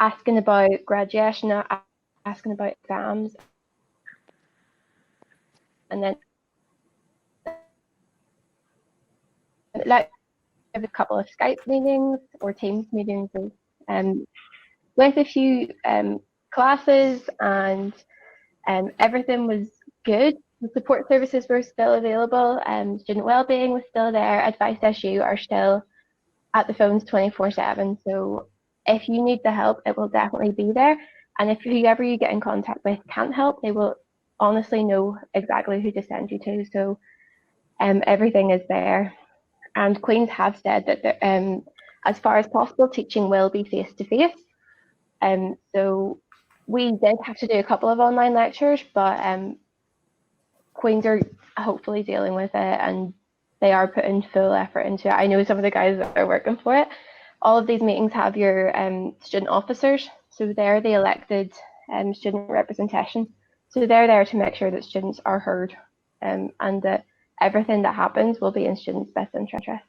[SPEAKER 4] asking about graduation, asking about exams, and then like a couple of Skype meetings or Teams meetings with a few classes, and everything was good. The support services were still available, student wellbeing was still there, Advice SU are still at the phones 24/7. So if you need the help, it will definitely be there. And if whoever you get in contact with can't help, they will honestly know exactly who to send you to. So everything is there. And Queen's have said that as far as possible, teaching will be face-to-face. So we did have to do a couple of online lectures, but Queen's are hopefully dealing with it and they are putting full effort into it. I know some of the guys that are working for it. All of these meetings have your student officers, so they're the elected student representation. So they're there to make sure that students are heard and that everything that happens will be in students' best interest.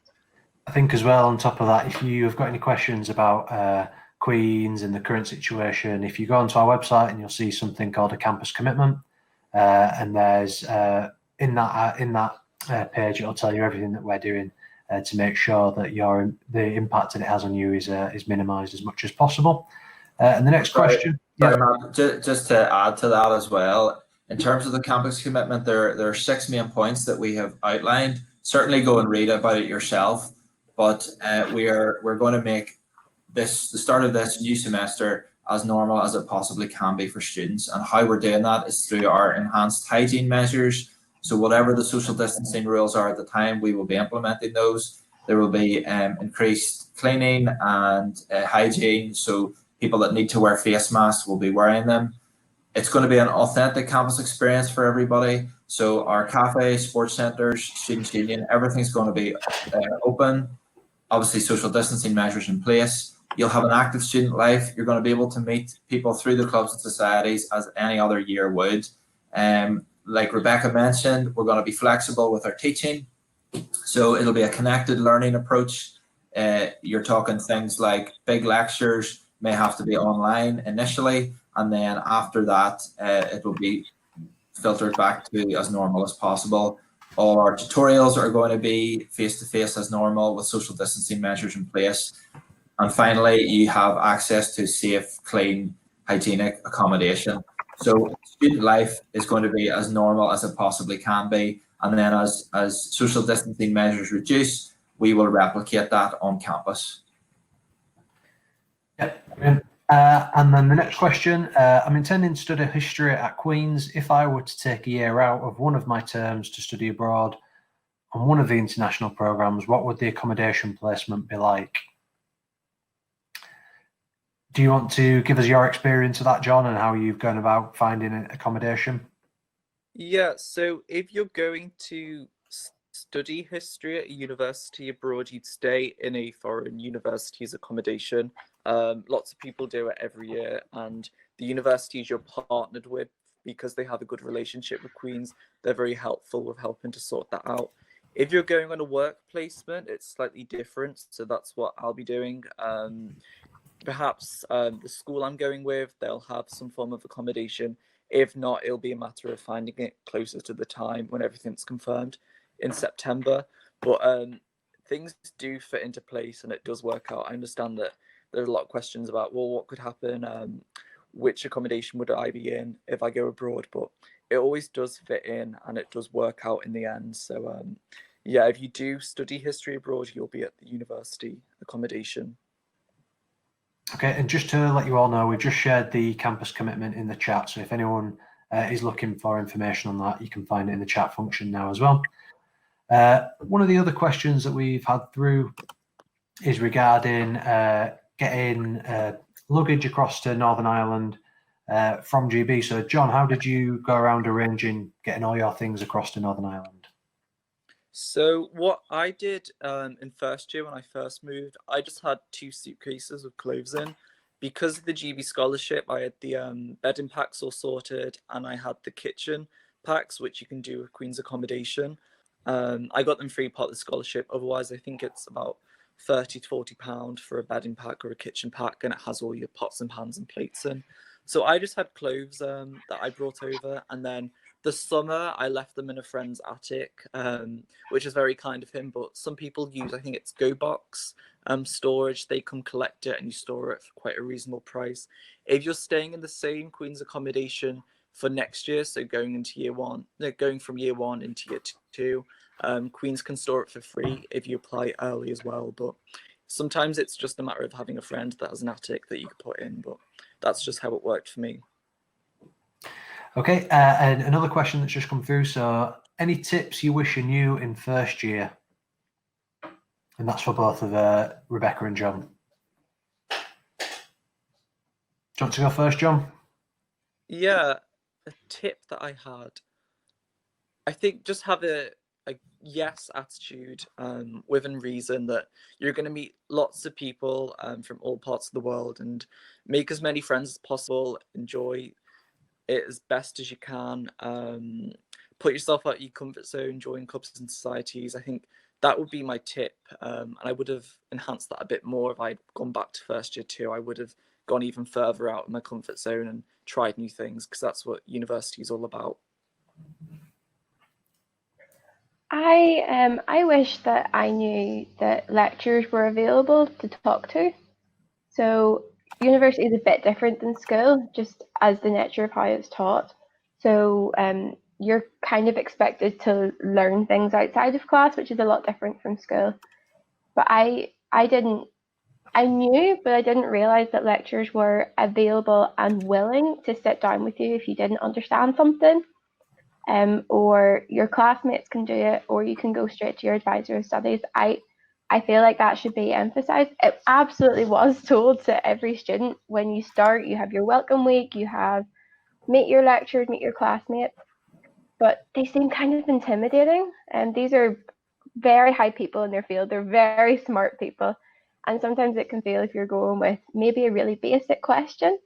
[SPEAKER 1] I think as well, on top of that, if you've got any questions about Queen's and the current situation, if you go onto our website and you'll see something called a campus commitment, and there's in that page it'll tell you everything that we're doing to make sure that the impact that it has on you is minimised as much as possible. And the next question,
[SPEAKER 2] sorry, Matt, just to add to that as well, in terms of the campus commitment, there are 6 main points that we have outlined. Certainly go and read about it yourself, but we're going to make the start of this new semester as normal as it possibly can be for students. And how we're doing that is through our enhanced hygiene measures. So whatever the social distancing rules are at the time, we will be implementing those. There will be increased cleaning and hygiene. So people that need to wear face masks will be wearing them. It's going to be an authentic campus experience for everybody. So our cafe, sports centres, students' union, everything's going to be open. Obviously, social distancing measures in place. You'll have an active student life. You're going to be able to meet people through the clubs and societies as any other year would. Like Rebecca mentioned, we're going to be flexible with our teaching. So it'll be a connected learning approach. You're talking things like big lectures may have to be online initially, and then after that, it will be filtered back to as normal as possible. All our tutorials are going to be face-to-face as normal with social distancing measures in place. And finally, you have access to safe, clean, hygienic accommodation. So student life is going to be as normal as it possibly can be. And then as social distancing measures reduce, we will replicate that on campus.
[SPEAKER 1] Yep. And then the next question, I'm intending to study history at Queen's. If I were to take a year out of one of my terms to study abroad on one of the international programs, what would the accommodation placement be like? Do you want to give us your experience of that, John, and how you've gone about finding accommodation?
[SPEAKER 3] Yeah, so if you're going to study history at a university abroad, you'd stay in a foreign university's accommodation. Lots of people do it every year, and the universities you're partnered with, because they have a good relationship with Queen's, they're very helpful with helping to sort that out. If you're going on a work placement, it's slightly different, so that's what I'll be doing. Perhaps the school I'm going with, they'll have some form of accommodation. If not, it'll be a matter of finding it closer to the time when everything's confirmed in September. But things do fit into place and it does work out. I understand that there's a lot of questions about, well, what could happen? Which accommodation would I be in if I go abroad? But it always does fit in and it does work out in the end. So yeah, if you do study history abroad, you'll be at the university accommodation.
[SPEAKER 1] Okay, and just to let you all know, we've just shared the campus commitment in the chat. So if anyone is looking for information on that, you can find it in the chat function now as well. One of the other questions that we've had through is regarding getting luggage across to Northern Ireland from GB. So John, how did you go around arranging getting all your things across to Northern Ireland?
[SPEAKER 3] So what I did in first year when I first moved, I just had 2 suitcases with clothes in. Because of the GB scholarship, I had the bedding packs all sorted and I had the kitchen packs, which you can do with Queen's accommodation. I got them free part of the scholarship. Otherwise, I think it's about £30 to £40 for a bedding pack or a kitchen pack, and it has all your pots and pans and plates in. So I just had clothes that I brought over, and then the summer I left them in a friend's attic, which is very kind of him. But some people use, I think it's Go Box storage. They come collect it and you store it for quite a reasonable price. If you're staying in the same Queen's accommodation for next year, so going into year one, going from year 1 into year 2, Queen's can store it for free if you apply early as well. But sometimes it's just a matter of having a friend that has an attic that you could put in. But that's just how it worked for me.
[SPEAKER 1] Okay, and another question that's just come through. So, any tips you wish you knew in first year? And that's for both of Rebecca and John. Do you want to go first, John?
[SPEAKER 3] Yeah, a tip that I had, I think just have a yes attitude within reason, that you're going to meet lots of people from all parts of the world, and make as many friends as possible. Enjoy it as best as you can. Put yourself out your comfort zone, join clubs and societies. I think that would be my tip, and I would have enhanced that a bit more if I'd gone back to first year too. I would have gone even further out of my comfort zone and tried new things, because that's what university is all about.
[SPEAKER 4] I wish that I knew that lecturers were available to talk to. So university is a bit different than school, just as the nature of how it's taught. So you're kind of expected to learn things outside of class, which is a lot different from school. But I knew, but I didn't realize that lecturers were available and willing to sit down with you if you didn't understand something. or your classmates can do it, or you can go straight to your advisor of studies. I feel like that should be emphasised. It absolutely was told to every student when you start, you have your welcome week, you have meet your lecturers, meet your classmates, but they seem kind of intimidating. And these are very high people in their field. They're very smart people. And sometimes it can feel, if you're going with maybe a really basic question,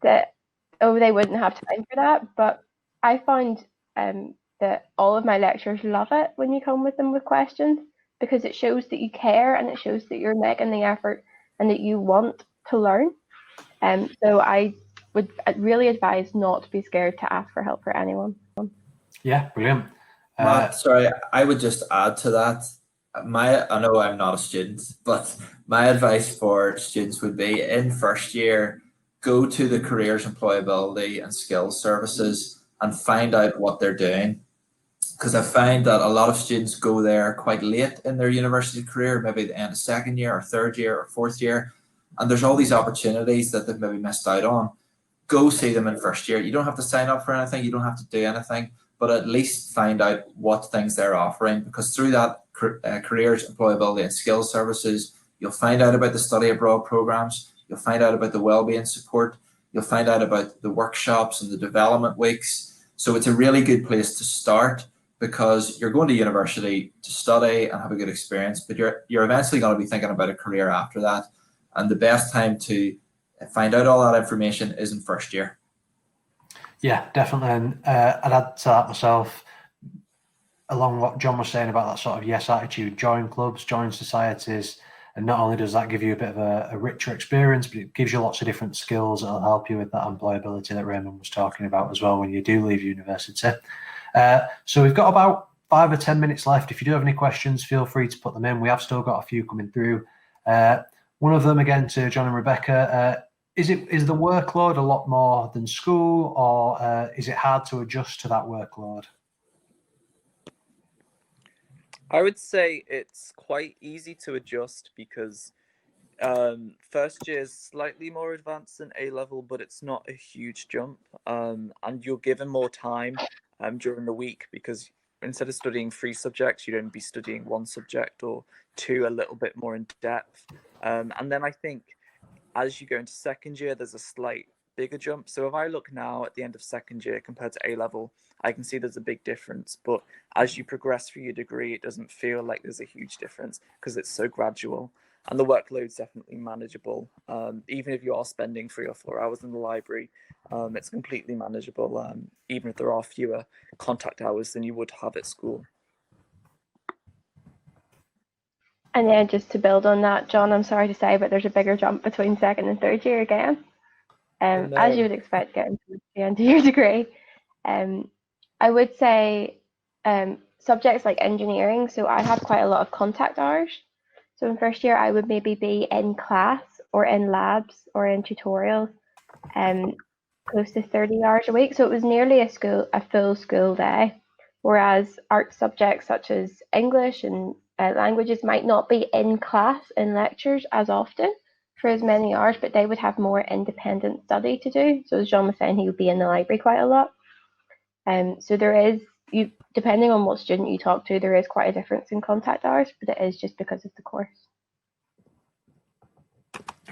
[SPEAKER 4] that, oh, they wouldn't have time for that. But I found that all of my lecturers love it when you come with them with questions, because it shows that you care and it shows that you're making the effort and that you want to learn. So I would really advise not to be scared to ask for help for anyone.
[SPEAKER 1] Yeah, brilliant.
[SPEAKER 2] Matt, sorry, I would just add to that. I know I'm not a student, but my advice for students would be, in first year, go to the careers, employability and skills services and find out what they're doing. Because I find that a lot of students go there quite late in their university career, maybe the end of second year or third year or fourth year, and there's all these opportunities that they've maybe missed out on. Go see them in first year. You don't have to sign up for anything, you don't have to do anything, but at least find out what things they're offering, because through that careers, employability and skills services, you'll find out about the study abroad programs, you'll find out about the wellbeing support, you'll find out about the workshops and the development weeks. So it's a really good place to start, because you're going to university to study and have a good experience, but you're eventually going to be thinking about a career after that. And the best time to find out all that information is in first year.
[SPEAKER 1] Yeah, definitely. And I'd add to that myself, along what John was saying about that sort of yes attitude, join clubs, join societies. And not only does that give you a bit of a richer experience, but it gives you lots of different skills that'll help you with that employability that Raymond was talking about as well when you do leave university. So we've got about 5 or 10 minutes left. If you do have any questions, feel free to put them in. We have still got a few coming through. One of them, again, to John and Rebecca, is the workload a lot more than school, or is it hard to adjust to that workload?
[SPEAKER 3] I would say it's quite easy to adjust, because first year is slightly more advanced than A level, but it's not a huge jump. And you're given more time during the week, because instead of studying 3 subjects, you'd only be studying 1 subject or 2 a little bit more in depth. And then I think as you go into second year, there's a slight bigger jump. So if I look now at the end of second year compared to A level, I can see there's a big difference. But as you progress through your degree, it doesn't feel like there's a huge difference, because it's so gradual. And the workload's definitely manageable. Even if you are spending 3 or 4 hours in the library, it's completely manageable, even if there are fewer contact hours than you would have at school.
[SPEAKER 4] And then just to build on that, John, I'm sorry to say, but there's a bigger jump between second and third year again.
[SPEAKER 3] No.
[SPEAKER 4] As you would expect getting to the end of your degree. I would say subjects like engineering, so I have quite a lot of contact hours. So in first year, I would maybe be in class or in labs or in tutorials, close to 30 hours a week. So it was nearly a full school day. Whereas art subjects such as English and languages might not be in class in lectures as often for as many hours, but they would have more independent study to do. So as John was saying, he would be in the library quite a lot. So there is, depending on what student you talk to, there is quite a difference in contact hours, but it is just because of the course.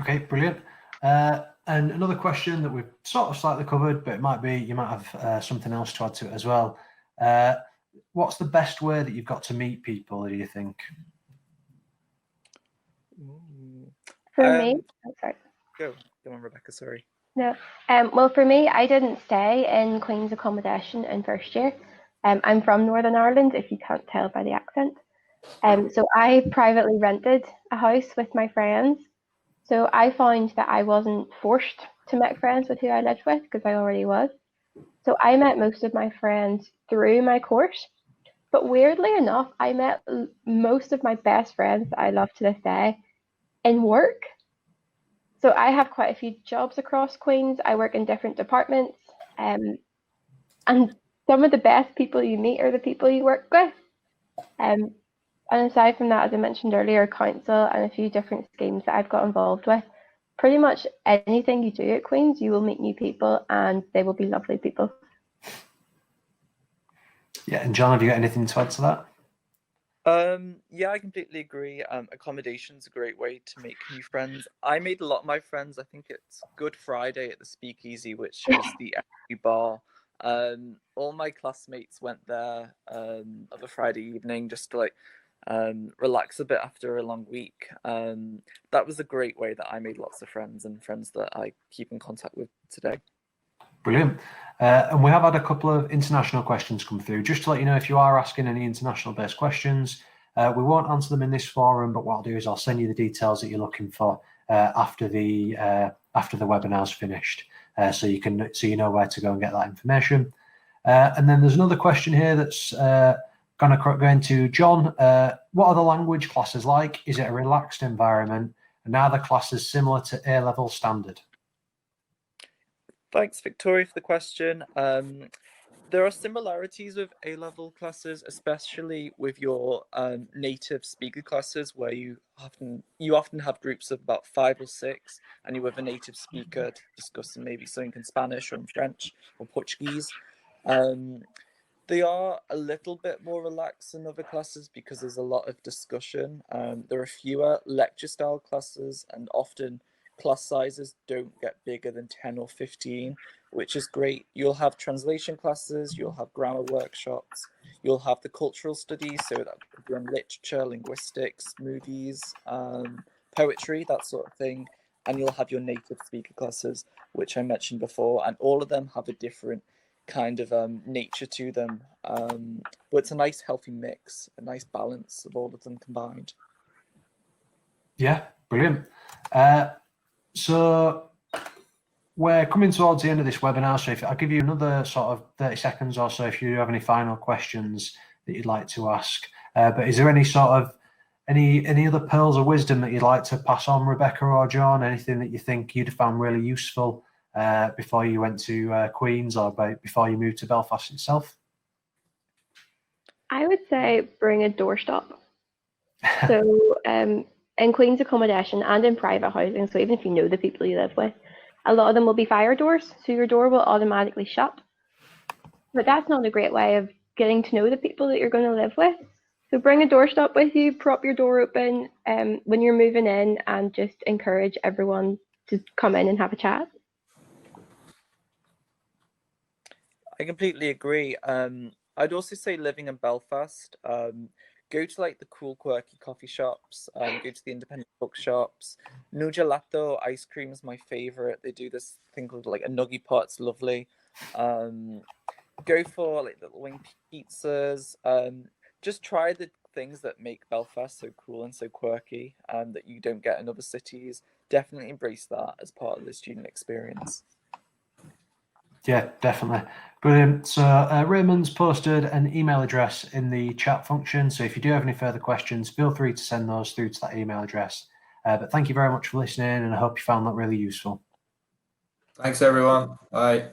[SPEAKER 4] Okay,
[SPEAKER 1] brilliant. And another question that we've sort of slightly covered, but it might be you might have something else to add to it as well. What's the best way that you've got to meet people, do you think?
[SPEAKER 4] For me, I'm sorry.
[SPEAKER 3] Go on, Rebecca, sorry.
[SPEAKER 4] No, well, for me, I didn't stay in Queen's accommodation in first year. I'm from Northern Ireland, if you can't tell by the accent. So I privately rented a house with my friends. So I found that I wasn't forced to make friends with who I lived with, because I already was. So I met most of my friends through my course. But weirdly enough, I met most of my best friends that I love to this day in work. So I have quite a few jobs across Queen's. I work in different departments. And some of the best people you meet are the people you work with. And aside from that, as I mentioned earlier, council and a few different schemes that I've got involved with, pretty much anything you do at Queen's, you will meet new people and they will be lovely people.
[SPEAKER 1] Yeah, and John, have you got anything to add to that?
[SPEAKER 3] Yeah, I completely agree. Accommodation's a great way to make new friends. I made a lot of my friends. I think it's Good Friday at the Speakeasy, which is the FU bar. All my classmates went there of a Friday evening just to like relax a bit after a long week. That was a great way that I made lots of friends and friends that I keep in contact with today.
[SPEAKER 1] Brilliant. And we have had a couple of international questions come through. Just to let you know, if you are asking any international based questions, we won't answer them in this forum, but what I'll do is I'll send you the details that you're looking for after the webinar's finished, so you know where to go and get that information. And then there's another question here that's going to John. What are the language classes like? Is it a relaxed environment? And are the classes similar to A-level standard?
[SPEAKER 3] Thanks, Victoria, for the question. There are similarities with A-level classes, especially with your native speaker classes, where you often have groups of about 5 or 6, and you're with a native speaker discussing maybe something in Spanish or in French or Portuguese. They are a little bit more relaxed than other classes because there's a lot of discussion. There are fewer lecture-style classes, and often class sizes don't get bigger than 10 or 15, which is great. You'll have translation classes, you'll have grammar workshops, you'll have the cultural studies, so that could be on literature, linguistics, movies, poetry, that sort of thing. And you'll have your native speaker classes, which I mentioned before, and all of them have a different kind of nature to them. But it's a nice healthy mix, a nice balance of all of them combined.
[SPEAKER 1] Yeah, brilliant. So we're coming towards the end of this webinar, so if I'll give you another sort of 30 seconds or so if you have any final questions that you'd like to ask. But is there any sort of any other pearls of wisdom that you'd like to pass on, Rebecca or John? Anything that you think you'd found really useful before you went to Queen's or before you moved to Belfast itself?
[SPEAKER 4] I would say bring a doorstop. So in Queen's accommodation and in private housing, so even if you know the people you live with, a lot of them will be fire doors, so your door will automatically shut. But that's not a great way of getting to know the people that you're going to live with. So bring a doorstop with you, prop your door open when you're moving in, and just encourage everyone to come in and have a chat.
[SPEAKER 3] I completely agree. I'd also say living in Belfast, go to like the cool, quirky coffee shops, go to the independent bookshops. No Gelato ice cream is my favorite. They do this thing called like a nuggy pot. It's lovely. Go for like little wing pizzas. Just try the things that make Belfast so cool and so quirky, that you don't get in other cities. Definitely embrace that as part of the student experience.
[SPEAKER 1] Yeah, definitely. Brilliant. So Raymond's posted an email address in the chat function. So if you do have any further questions, feel free to send those through to that email address. But thank you very much for listening, and I hope you found that really useful.
[SPEAKER 2] Thanks, everyone. Bye.